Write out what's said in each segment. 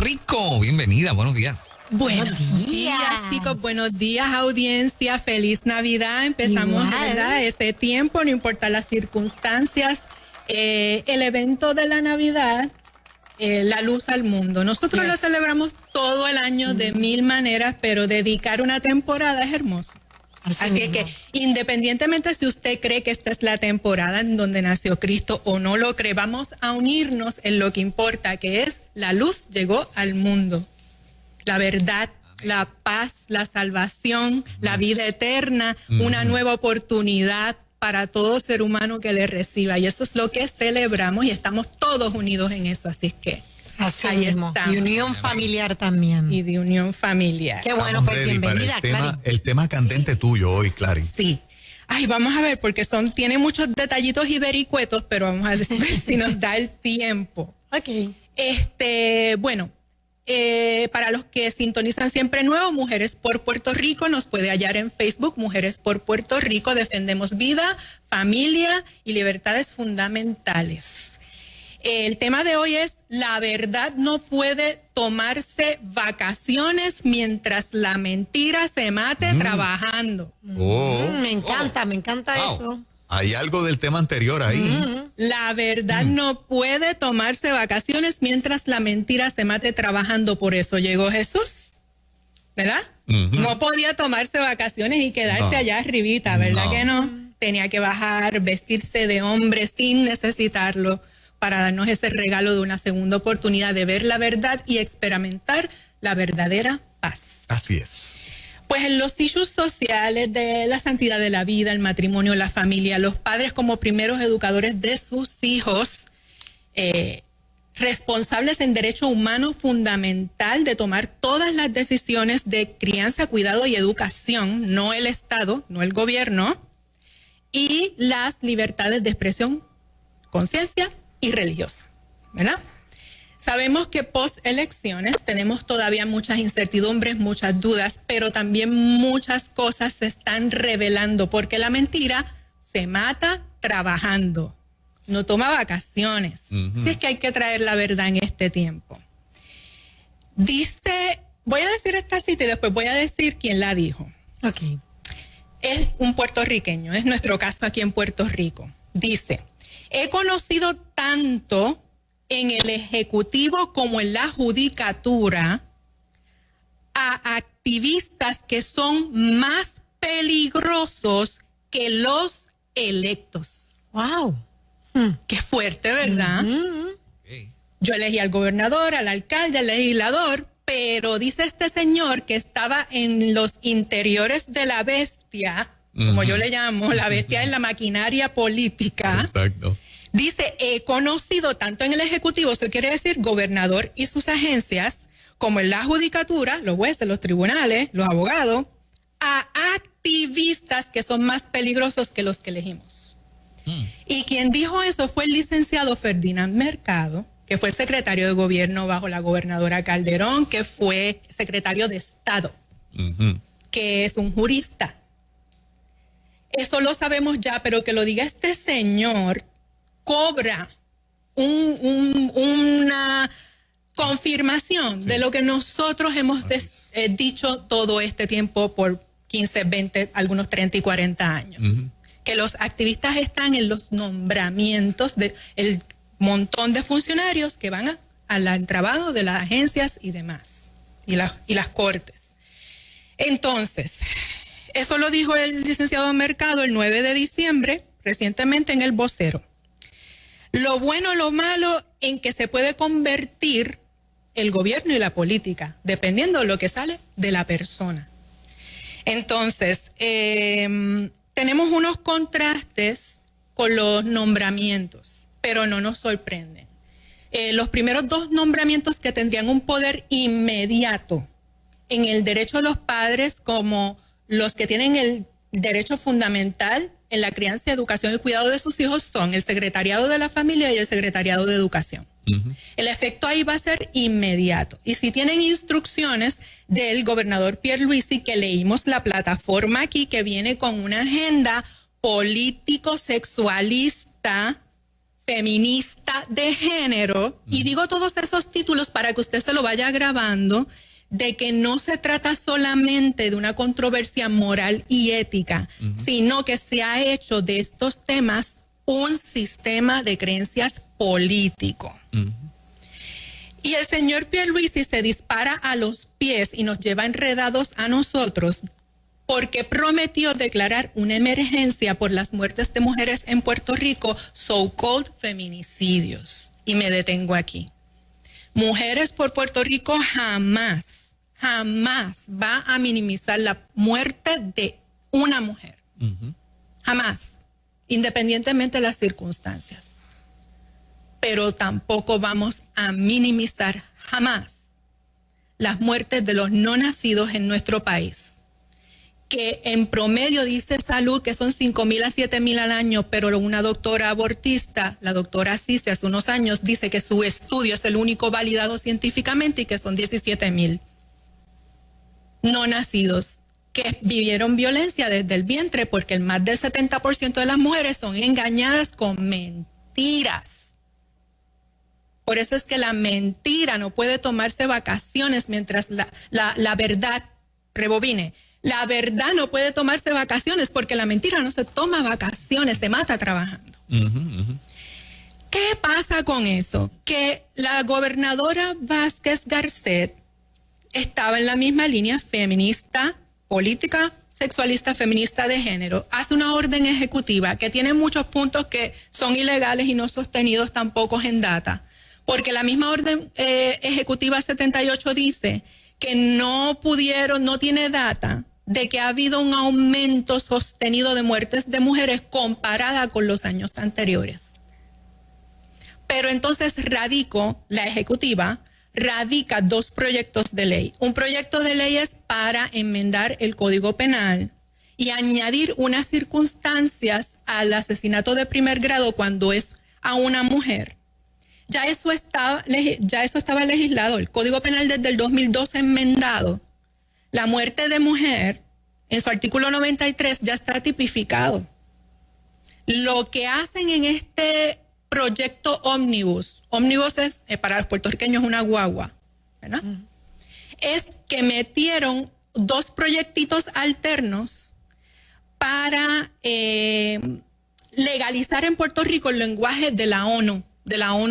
Rico. Bienvenida, buenos días. Buenos días, chicos. Buenos días, audiencia. Feliz Navidad. Empezamos, ¿verdad?, este tiempo, no importa las circunstancias. El evento de la Navidad, la luz al mundo. Nosotros lo celebramos todo el año de mil maneras, pero dedicar una temporada es hermoso. Así es que, independientemente si usted cree que esta es la temporada en donde nació Cristo o no lo cree, vamos a unirnos en lo que importa, que es la luz llegó al mundo. La verdad, la paz, la salvación, la vida eterna, una nueva oportunidad para todo ser humano que le reciba. Y eso es lo que celebramos y estamos todos unidos en eso. Así es que así ahí mismo. estamos. Y unión familiar también. Y de unión familiar. Qué bueno, pues bienvenida, Clary. El tema candente tuyo hoy, Clary. Sí. Ay, vamos a ver, porque tiene muchos detallitos y vericuetos, pero vamos a ver si nos da el tiempo. Ok. Bueno, para los que sintonizan siempre nuevo, Mujeres por Puerto Rico, nos puede hallar en Facebook, Mujeres por Puerto Rico. Defendemos vida, familia y libertades fundamentales. El tema de hoy es: la verdad no puede tomarse vacaciones mientras la mentira se mate trabajando. Me encanta eso. Hay algo del tema anterior ahí. La verdad no puede tomarse vacaciones mientras la mentira se mate trabajando. Por eso llegó Jesús, ¿verdad? No podía tomarse vacaciones y quedarse allá arribita, ¿verdad que no? Tenía que bajar, vestirse de hombre sin necesitarlo, para darnos ese regalo de una segunda oportunidad de ver la verdad y experimentar la verdadera paz. Así es. Pues en los issues sociales de la santidad de la vida, el matrimonio, la familia, los padres como primeros educadores de sus hijos, responsables en derecho humano fundamental de tomar todas las decisiones de crianza, cuidado y educación, no el Estado, no el gobierno, y las libertades de expresión, conciencia y religiosa, ¿verdad? Sabemos que post elecciones tenemos todavía muchas incertidumbres, muchas dudas, pero también muchas cosas se están revelando, porque la mentira se mata trabajando, no toma vacaciones. Así es que hay que traer la verdad en este tiempo. Dice, voy a decir esta cita y después voy a decir quién la dijo. Ok. Es un puertorriqueño, es nuestro caso aquí en Puerto Rico. Dice: he conocido tanto en el Ejecutivo como en la Judicatura a activistas que son más peligrosos que los electos. Wow. Qué fuerte, ¿verdad? Yo elegí al gobernador, al alcalde, al legislador, pero dice este señor que estaba en los interiores de la bestia, como yo le llamo, la bestia en la maquinaria política. Exacto. Dice, he conocido tanto en el Ejecutivo, eso quiere decir gobernador y sus agencias, como en la Judicatura, los jueces, los tribunales, los abogados, a activistas que son más peligrosos que los que elegimos. Y quien dijo eso fue el licenciado Ferdinand Mercado, que fue secretario de gobierno bajo la gobernadora Calderón, que fue secretario de Estado, que es un jurista. Eso lo sabemos ya, pero que lo diga este señor cobra una confirmación de lo que nosotros hemos dicho todo este tiempo por 15, 20, algunos 30 y 40 años. Que los activistas están en los nombramientos del montón de funcionarios que van al trabajo de las agencias y demás, y las cortes. Entonces, eso lo dijo el licenciado Mercado el 9 de diciembre, recientemente en El Vocero. Lo bueno y lo malo en que se puede convertir el gobierno y la política, dependiendo de lo que sale de la persona. Entonces, tenemos unos contrastes con los nombramientos, pero no nos sorprenden. Los primeros dos nombramientos que tendrían un poder inmediato en el derecho de los padres, como los que tienen el derecho fundamental en la crianza, educación y cuidado de sus hijos, son el Secretariado de la Familia y el Secretariado de Educación. El efecto ahí va a ser inmediato. Y si tienen instrucciones del gobernador Pierluisi, que leímos la plataforma aquí, que viene con una agenda político-sexualista feminista de género, y digo todos esos títulos para que usted se lo vaya grabando, de que no se trata solamente de una controversia moral y ética, sino que se ha hecho de estos temas un sistema de creencias político. Y el señor Pierluisi se dispara a los pies y nos lleva enredados a nosotros porque prometió declarar una emergencia por las muertes de mujeres en Puerto Rico, so-called feminicidios. Y me detengo aquí. Mujeres por Puerto Rico jamás va a minimizar la muerte de una mujer. Jamás, independientemente de las circunstancias. Pero tampoco vamos a minimizar jamás las muertes de los no nacidos en nuestro país, que en promedio dice Salud que son 5,000 a 7,000 al año, pero una doctora abortista, la doctora Cice, hace unos años dice que su estudio es el único validado científicamente y que son 17,000 no nacidos que vivieron violencia desde el vientre, porque el más del 70% de las mujeres son engañadas con mentiras. Por eso es que la mentira no puede tomarse vacaciones mientras la verdad rebobine. La verdad no puede tomarse vacaciones porque la mentira no se toma vacaciones, se mata trabajando. ¿Qué pasa con eso? Que la gobernadora Vázquez Garcet estaba en la misma línea feminista, política, sexualista, feminista de género. Hace una orden ejecutiva que tiene muchos puntos que son ilegales y no sostenidos tampoco en data. Porque la misma orden ejecutiva 78 dice que no tiene data de que ha habido un aumento sostenido de muertes de mujeres comparada con los años anteriores. Pero entonces la ejecutiva radica 2 proyectos de ley. Un proyecto de ley es para enmendar el Código Penal y añadir unas circunstancias al asesinato de primer grado cuando es a una mujer. Ya eso estaba legislado. El Código Penal desde el 2012 enmendado. La muerte de mujer, en su artículo 93, ya está tipificado. Lo que hacen en este proyecto ómnibus es, para los puertorriqueños, una guagua, ¿verdad? Es que metieron 2 proyectitos alternos para legalizar en Puerto Rico el lenguaje de la ONU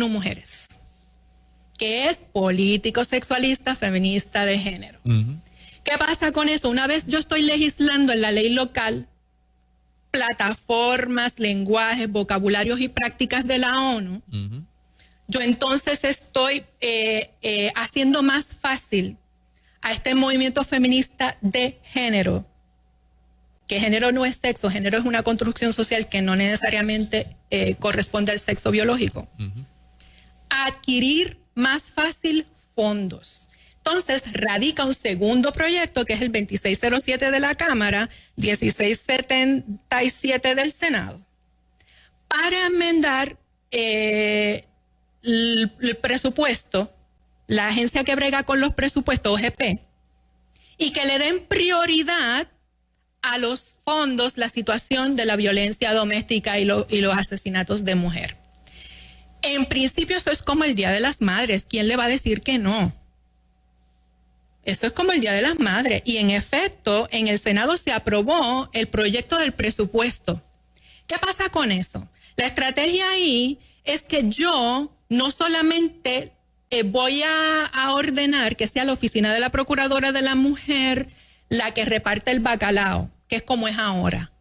Mujeres, que es político, sexualista, feminista de género. ¿Qué pasa con eso? Una vez yo estoy legislando en la ley local plataformas, lenguajes, vocabularios y prácticas de la ONU, yo entonces estoy haciendo más fácil a este movimiento feminista de género, que género no es sexo, género es una construcción social que no necesariamente corresponde al sexo biológico, adquirir más fácil fondos. Entonces radica un segundo proyecto que es el 2607 de la Cámara, 1677 del Senado, para enmendar el presupuesto, la agencia que brega con los presupuestos, OGP, y que le den prioridad a los fondos la situación de la violencia doméstica y los asesinatos de mujer. En principio eso es como el Día de las Madres. ¿Quién le va a decir que no? Eso es como el Día de las Madres. Y en efecto, en el Senado se aprobó el proyecto del presupuesto. ¿Qué pasa con eso? La estrategia ahí es que yo no solamente voy a ordenar que sea la oficina de la Procuradora de la Mujer la que reparte el bacalao, que es como es ahora.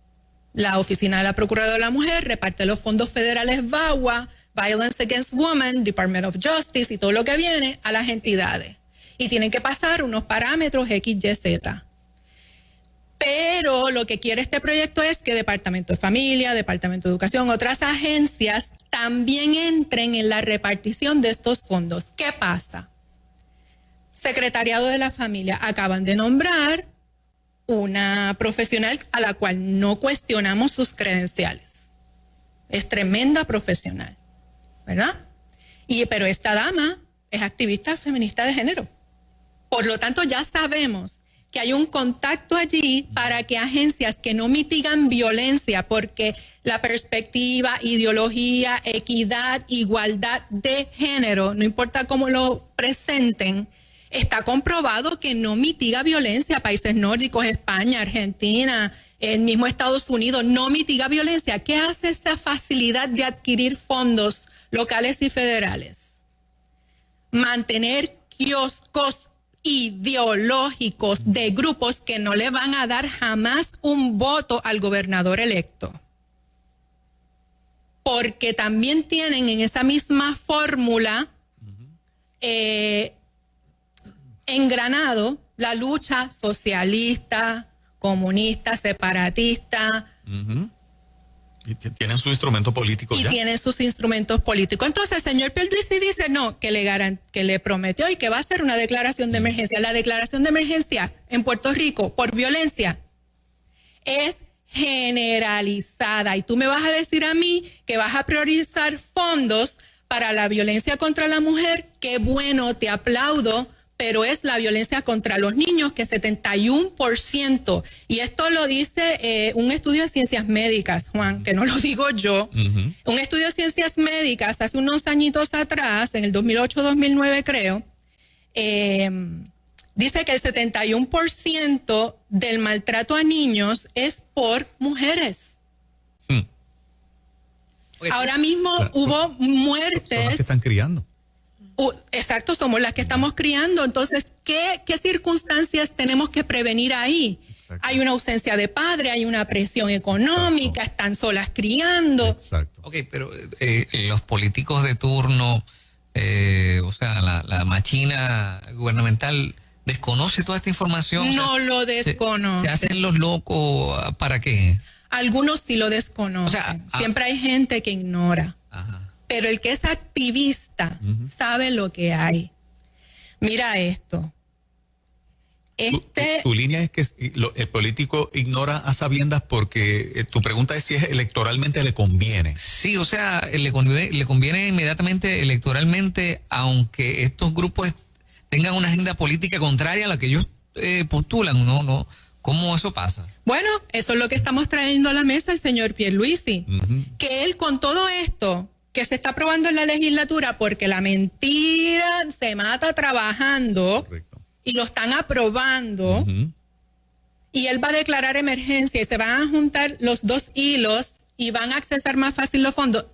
La oficina de la Procuradora de la Mujer reparte los fondos federales VAWA, Violence Against Women, Department of Justice y todo lo que viene a las entidades. Y tienen que pasar unos parámetros X, Y, Z. Pero lo que quiere este proyecto es que Departamento de Familia, Departamento de Educación, otras agencias también entren en la repartición de estos fondos. ¿Qué pasa? Secretariado de la Familia, acaban de nombrar una profesional a la cual no cuestionamos sus credenciales. Es tremenda profesional, ¿verdad? Pero esta dama es activista feminista de género. Por lo tanto, ya sabemos que hay un contacto allí para que agencias que no mitigan violencia, porque la perspectiva, ideología, equidad, igualdad de género, no importa cómo lo presenten, está comprobado que no mitiga violencia. Países nórdicos, España, Argentina, el mismo Estados Unidos, no mitiga violencia. ¿Qué hace esta facilidad de adquirir fondos locales y federales? Mantener kioscos ideológicos de grupos que no le van a dar jamás un voto al gobernador electo. Porque también tienen en esa misma fórmula engranado la lucha socialista, comunista, separatista. Y tienen su instrumento político ya. Y tienen sus instrumentos políticos. Entonces, el señor Pierluisi dice no, que le prometió y que va a hacer una declaración de emergencia. La declaración de emergencia en Puerto Rico por violencia es generalizada. Y tú me vas a decir a mí que vas a priorizar fondos para la violencia contra la mujer. Qué bueno, te aplaudo. Pero es la violencia contra los niños, que 71%. Y esto lo dice un estudio de ciencias médicas, Juan, que no lo digo yo. Un estudio de ciencias médicas hace unos añitos atrás, en el 2008-2009 creo, dice que el 71% del maltrato a niños es por mujeres. Ahora mismo hubo muertes. Son las que están criando. Exacto, somos las que estamos criando. Entonces, ¿qué circunstancias tenemos que prevenir ahí? Exacto. Hay una ausencia de padre, hay una presión económica, exacto, están solas criando. Exacto. Ok, pero los políticos de turno, o sea, la machina gubernamental desconoce toda esta información. No lo desconoce. ¿Se hacen los locos para qué? Algunos sí lo desconocen. O sea, siempre hay gente que ignora. Ajá. Pero el que es activista sabe lo que hay. Mira esto. Tu línea es que el político ignora a sabiendas porque tu pregunta es si electoralmente le conviene. Sí, o sea, le conviene inmediatamente electoralmente, aunque estos grupos tengan una agenda política contraria a la que ellos postulan, ¿no? ¿Cómo eso pasa? Bueno, eso es lo que estamos trayendo a la mesa el señor Pierluisi. Que él con todo esto que se está aprobando en la legislatura, porque la mentira se mata trabajando. Correcto. Y lo están aprobando, y él va a declarar emergencia y se van a juntar los dos hilos y van a accesar más fácil los fondos.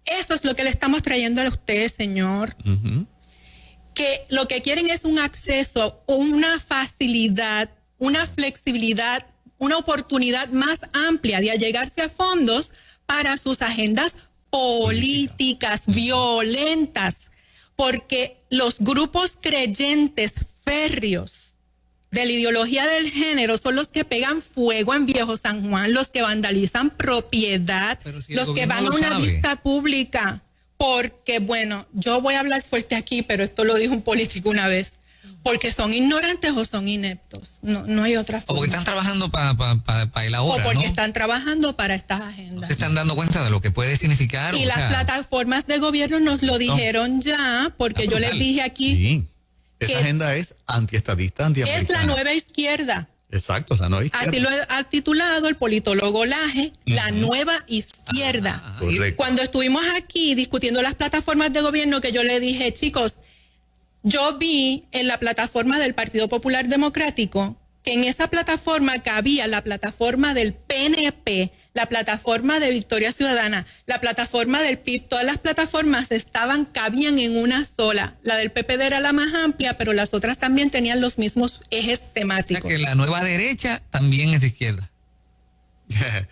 Eso es lo que le estamos trayendo a usted, señor. Que lo que quieren es un acceso, una facilidad, una flexibilidad, una oportunidad más amplia de allegarse a fondos para sus agendas políticas violentas, porque los grupos creyentes férreos de la ideología del género son los que pegan fuego en Viejo San Juan, los que vandalizan propiedad, si los que van a una vista pública, porque bueno, yo voy a hablar fuerte aquí, pero esto lo dijo un político una vez, porque son ignorantes o son ineptos, no hay otra forma. O porque están trabajando para el ahora, o porque ¿no? están trabajando para estas agendas. No se están dando cuenta de lo que puede significar. Y las plataformas de gobierno nos lo dijeron ya, porque yo les dije aquí. Sí. Esa agenda es antiestadista, antiamericana. Es la nueva izquierda. Exacto, es la nueva izquierda. Así lo ha titulado el politólogo Laje, la nueva izquierda. Correcto. Cuando estuvimos aquí discutiendo las plataformas de gobierno, que yo le dije, chicos, yo vi en la plataforma del Partido Popular Democrático que en esa plataforma cabía la plataforma del PNP, la plataforma de Victoria Ciudadana, la plataforma del PIB, todas las plataformas cabían en una sola. La del PPD era la más amplia, pero las otras también tenían los mismos ejes temáticos. O sea que la nueva derecha también es de izquierda.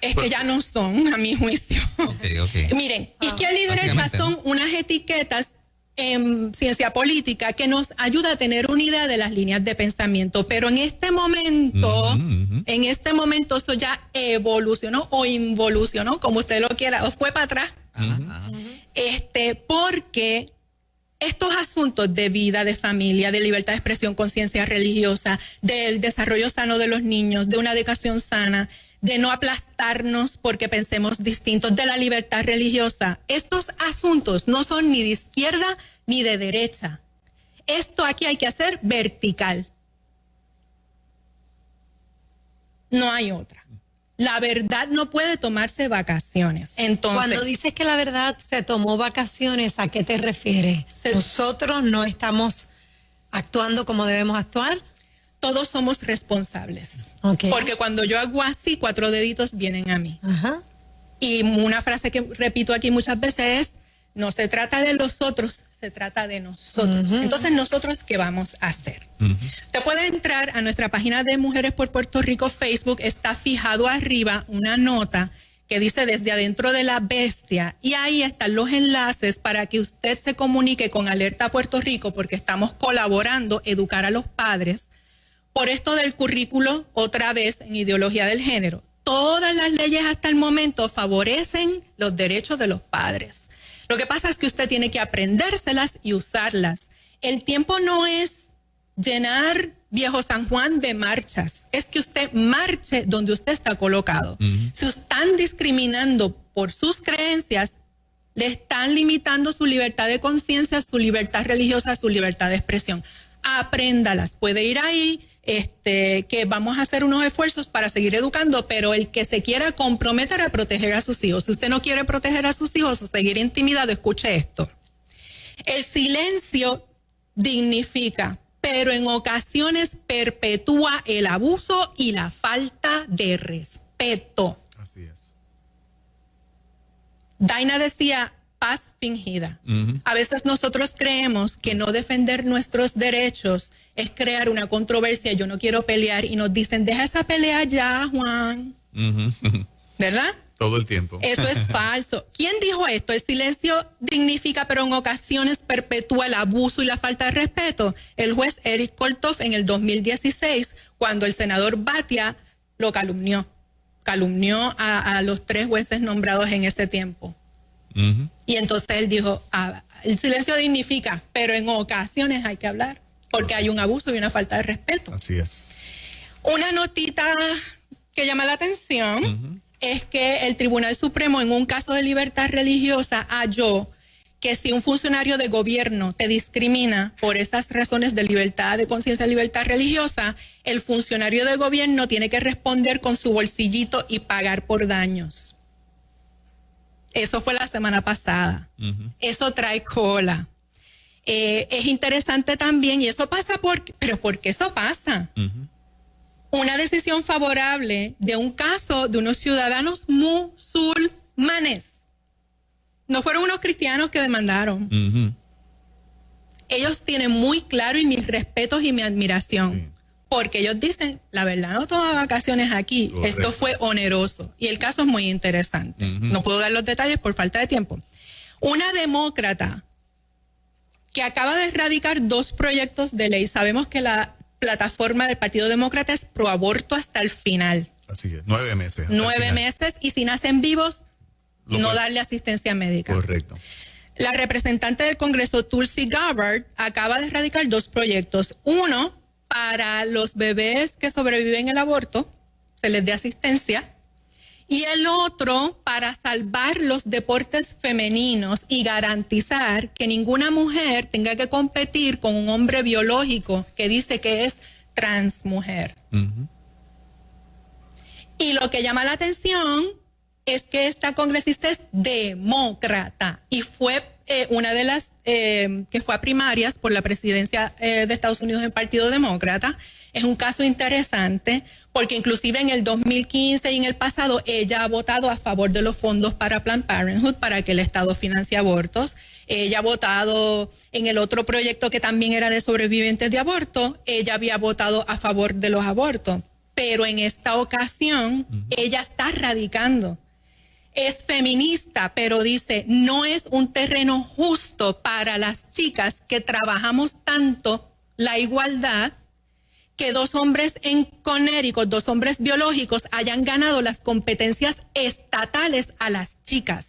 Es que ya no son, a mi juicio. Okay. Miren, izquierda y derecha son unas etiquetas en ciencia política que nos ayuda a tener una idea de las líneas de pensamiento, pero en este momento, eso ya evolucionó o involucionó, como usted lo quiera, o fue para atrás. Porque estos asuntos de vida, de familia, de libertad de expresión, conciencia religiosa, del desarrollo sano de los niños, de una educación sana, de no aplastarnos porque pensemos distintos, de la libertad religiosa. Estos asuntos no son ni de izquierda ni de derecha. Esto aquí hay que hacer vertical. No hay otra. La verdad no puede tomarse vacaciones. Entonces, cuando dices que la verdad se tomó vacaciones, ¿a qué te refieres? ¿Nosotros no estamos actuando como debemos actuar? Todos somos responsables. Okay. Porque cuando yo hago así, 4 deditos vienen a mí. Ajá. Y una frase que repito aquí muchas veces es, no se trata de los otros, se trata de nosotros. Entonces, ¿nosotros qué vamos a hacer? Usted puede entrar a nuestra página de Mujeres por Puerto Rico Facebook, está fijado arriba una nota que dice Desde Adentro de la Bestia, y ahí están los enlaces para que usted se comunique con Alerta Puerto Rico, porque estamos colaborando, educar a los padres, por esto del currículo, otra vez, en ideología del género. Todas las leyes hasta el momento favorecen los derechos de los padres. Lo que pasa es que usted tiene que aprendérselas y usarlas. El tiempo no es llenar Viejo San Juan de marchas, es que usted marche donde usted está colocado. Si están discriminando por sus creencias, le están limitando su libertad de conciencia, su libertad religiosa, su libertad de expresión. Apréndalas, puede ir ahí, que vamos a hacer unos esfuerzos para seguir educando, pero el que se quiera comprometer a proteger a sus hijos. Si usted no quiere proteger a sus hijos o seguir intimidado, escuche esto. El silencio dignifica, pero en ocasiones perpetúa el abuso y la falta de respeto. Así es. Daina decía, paz fingida. A veces nosotros creemos que no defender nuestros derechos es crear una controversia. Yo no quiero pelear y nos dicen, deja esa pelea ya, Juan. ¿Verdad? Todo el tiempo. Eso es falso. ¿Quién dijo esto? El silencio dignifica, pero en ocasiones perpetúa el abuso y la falta de respeto. El juez Eric Kolthoff en el 2016, cuando el senador Batia lo calumnió. Calumnió a los 3 jueces nombrados en ese tiempo. Y entonces él dijo, el silencio dignifica, pero en ocasiones hay que hablar, porque hay un abuso y una falta de respeto. Así es. Una notita que llama la atención es que el Tribunal Supremo, en un caso de libertad religiosa, halló que si un funcionario de gobierno te discrimina por esas razones de libertad de conciencia y libertad religiosa, el funcionario de gobierno tiene que responder con su bolsillito y pagar por daños. Eso fue la semana pasada. Eso trae cola. Es interesante también, y eso pasa pero ¿por qué eso pasa? Una decisión favorable de un caso de unos ciudadanos musulmanes. No fueron unos cristianos que demandaron. Ellos tienen muy claro, y mis respetos y mi admiración, porque ellos dicen, la verdad, no todas vacaciones aquí. Correcto. Esto fue oneroso. Y el caso es muy interesante. No puedo dar los detalles por falta de tiempo. Una demócrata que acaba de erradicar 2 proyectos de ley. Sabemos que la plataforma del Partido Demócrata es pro aborto hasta el final. Así es, 9 meses. 9 meses, y si nacen vivos, no darle asistencia médica. Correcto. La representante del Congreso, Tulsi Gabbard, acaba de erradicar 2 proyectos. Uno, para los bebés que sobreviven el aborto, se les dé asistencia. Y el otro, para salvar los deportes femeninos y garantizar que ninguna mujer tenga que competir con un hombre biológico que dice que es transmujer. Y lo que llama la atención es que esta congresista es demócrata y fue una de las que fue a primarias por la presidencia de Estados Unidos del Partido Demócrata. Es un caso interesante porque inclusive en el 2015 y en el pasado ella ha votado a favor de los fondos para Planned Parenthood, para que el Estado financie abortos. Ella ha votado en el otro proyecto que también era de sobrevivientes de aborto, ella había votado a favor de los abortos. Pero en esta ocasión ella está radicando. Es feminista, pero dice, no es un terreno justo para las chicas que trabajamos tanto la igualdad, que 2 hombres en Connecticut, 2 hombres biológicos, hayan ganado las competencias estatales a las chicas.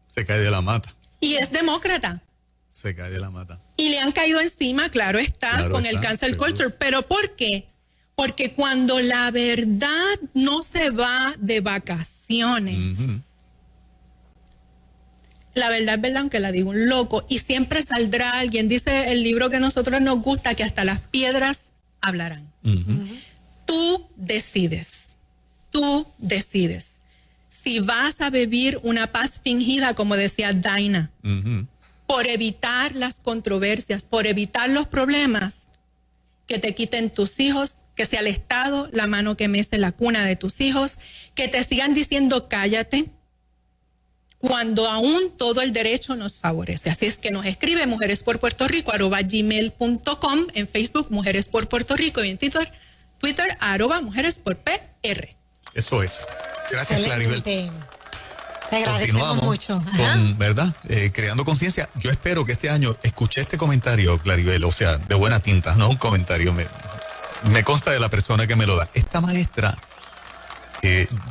Se cae de la mata. Y es demócrata. Se cae de la mata. Y le han caído encima, claro está, con el cancel culture. ¿Pero por qué? Porque cuando la verdad no se va de vacaciones, la verdad es verdad, aunque la diga un loco, y siempre saldrá alguien. Dice el libro que a nosotros nos gusta, que hasta las piedras hablarán. Tú decides. tú decides si vas a vivir una paz fingida, como decía Daina, por evitar las controversias, por evitar los problemas que te quiten tus hijos, que sea el Estado la mano que mece la cuna de tus hijos, que te sigan diciendo cállate, cuando aún todo el derecho nos favorece. Así es que nos escribe mujeresporpuertorico@gmail.com, en Facebook Mujeres por Puerto Rico y en Twitter @mujeresporpr. Eso es. Gracias, Claribel. Te agradecemos Continuamos mucho. con, ¿verdad? Creando conciencia. Yo espero que este año escuché este comentario, Claribel, o sea, de buena tinta, no un comentario, me consta de la persona que me lo da. Esta maestra,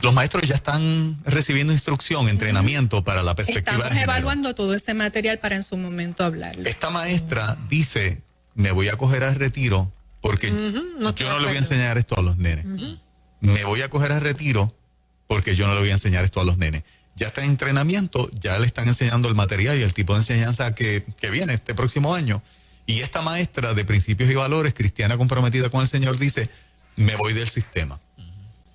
los maestros ya están recibiendo instrucción, entrenamiento para la perspectiva Estamos de género. evaluando todo este material para en su momento hablarlo. Esta maestra dice, me voy a coger al retiro porque yo no le voy a enseñar esto a los nenes. Me voy a coger al retiro porque yo no le voy a enseñar esto a los nenes. Ya está en entrenamiento, ya le están enseñando el material y el tipo de enseñanza que viene este próximo año. Y esta maestra de principios y valores, cristiana comprometida con el Señor, dice, me voy del sistema.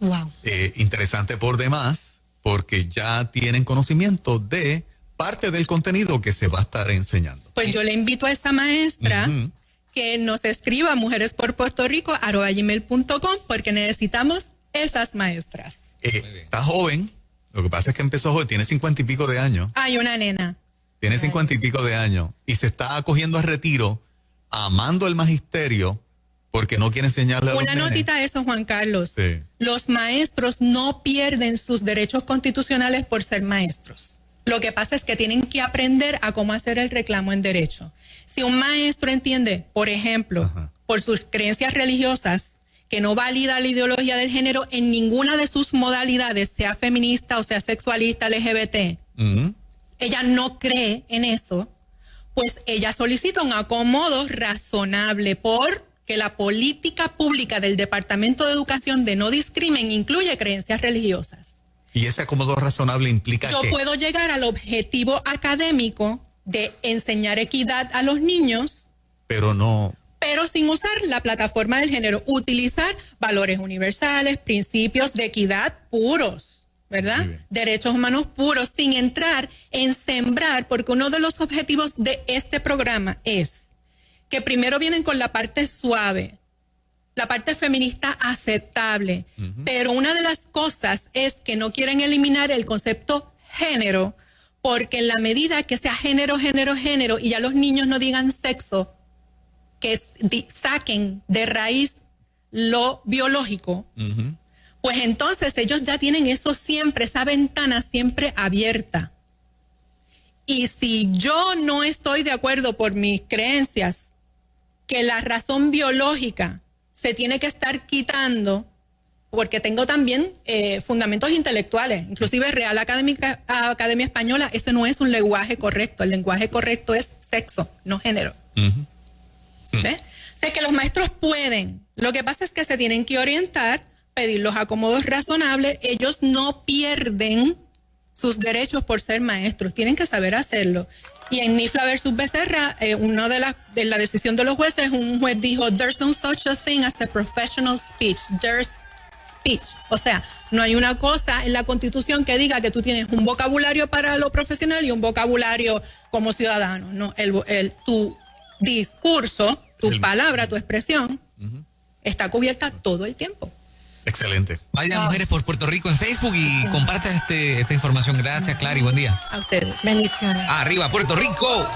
Wow. Interesante por demás, porque ya tienen conocimiento de parte del contenido que se va a estar enseñando. Pues yo le invito a esa maestra que nos escriba a mujeresporpuertorico@gmail.com porque necesitamos esas maestras. Está joven, lo que pasa es que empezó joven, tiene 50 y pico de años. Hay una nena. Tiene 50 y pico de años y se está acogiendo a retiro, amando el magisterio, porque no quiere enseñarle a los Una nenes. notita a eso, Juan Carlos. Sí. Los maestros no pierden sus derechos constitucionales por ser maestros. Lo que pasa es que tienen que aprender a cómo hacer el reclamo en derecho. Si un maestro entiende, por ejemplo, por sus creencias religiosas, que no valida la ideología del género en ninguna de sus modalidades, sea feminista o sea sexualista, LGBT, ella no cree en eso, pues ella solicita un acomodo razonable porque la política pública del Departamento de Educación de no discrimen incluye creencias religiosas. Y ese acomodo razonable implica Yo que puedo llegar al objetivo académico de enseñar equidad a los niños, pero no. pero sin usar la plataforma del género, utilizar valores universales, principios de equidad puros, ¿verdad? Derechos humanos puros, sin entrar en sembrar, porque uno de los objetivos de este programa es que primero vienen con la parte suave, la parte feminista aceptable, pero una de las cosas es que no quieren eliminar el concepto género, porque en la medida que sea género, género, género, y ya los niños no digan sexo, que saquen de raíz lo biológico, pues entonces ellos ya tienen eso siempre, esa ventana siempre abierta. Y si yo no estoy de acuerdo por mis creencias que la razón biológica se tiene que estar quitando, porque tengo también fundamentos intelectuales, inclusive Real Academia Española, ese no es un lenguaje correcto, el lenguaje correcto es sexo, no género. ¿Ves? O sea que los maestros pueden, lo que pasa es que se tienen que orientar, pedir los acomodos razonables, ellos no pierden sus derechos por ser maestros, tienen que saber hacerlo. Y en Nifla versus Becerra, una de la decisión de los jueces, un juez dijo, there's no such a thing as a professional speech, there's speech. O sea, no hay una cosa en la Constitución que diga que tú tienes un vocabulario para lo profesional y un vocabulario como ciudadano. No, tu discurso, tu palabra, tu expresión, está cubierta todo el tiempo. Excelente. Vaya Mujeres por Puerto Rico en Facebook y comparte esta información. Gracias, Clary. Buen día. A ustedes. Bendiciones. Arriba, Puerto Rico.